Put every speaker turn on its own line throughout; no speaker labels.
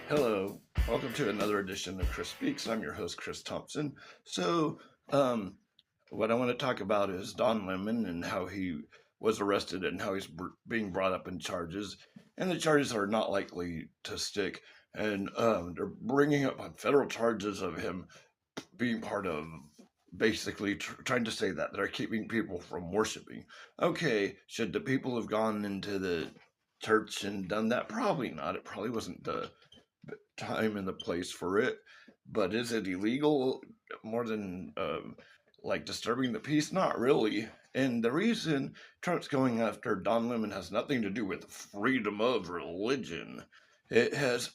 Hello, welcome to another edition of Chris Speaks. I'm your host, Chris Thompson. So, um, what I want to talk about is Don Lemon and how he was arrested and how he's being brought up in charges, and the charges are not likely to stick. And they're bringing up on federal charges of him being part of basically trying to say that they're keeping people from worshiping. Okay, should the people have gone into the church and done that? Probably not. It probably wasn't the time and the place for it. But is it illegal more than like disturbing the peace? Not really. And the reason Trump's going after Don Lemon has nothing to do with freedom of religion. It has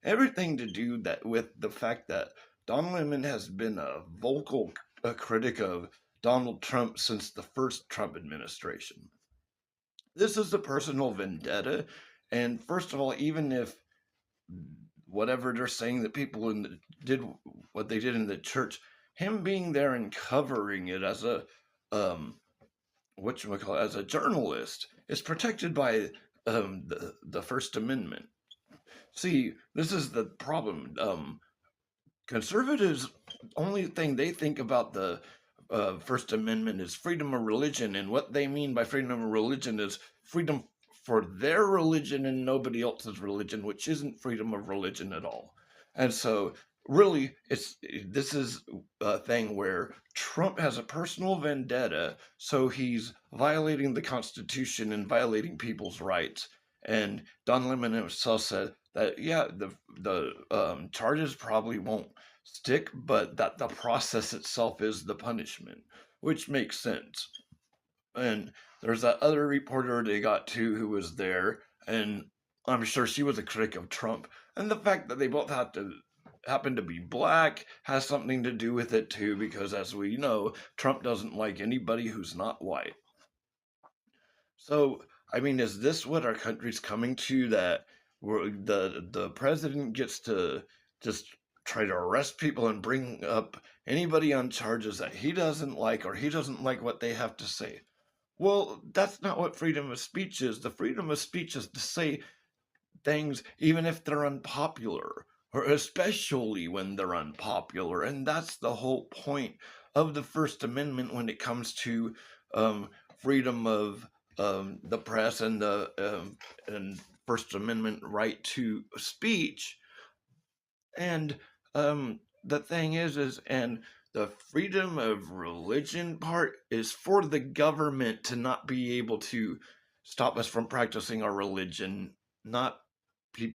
everything to do that with the fact that Don Lemon has been a vocal critic of Donald Trump since the first Trump administration. This is a personal vendetta. And first of all, even if whatever they're saying that people did what they did in the church, him being there and covering it as a um as a journalist is protected by the First Amendment. See, this is the problem. Conservatives, only thing they think about the First Amendment is freedom of religion, and what they mean by freedom of religion is freedom for their religion and nobody else's religion, which isn't freedom of religion at all. And so, really, this is a thing where Trump has a personal vendetta, so he's violating the Constitution and violating people's rights. And Don Lemon himself said that yeah, the charges probably won't stick, but that the process itself is the punishment, which makes sense. And there's that other reporter they got too who was there, and I'm sure she was a critic of Trump. And the fact that they both happen to be black has something to do with it too, because as we know, Trump doesn't like anybody who's not white. So, I mean, is this what our country's coming to? That where the president gets to just try to arrest people and bring up anybody on charges that he doesn't like or he doesn't like what they have to say? Well, that's not what freedom of speech is. The freedom of speech is to say things even if they're unpopular, or especially when they're unpopular. And that's the whole point of the First Amendment when it comes to freedom of the press and the and First Amendment right to speech. And the thing is, and the freedom of religion part is for the government to not be able to stop us from practicing our religion, not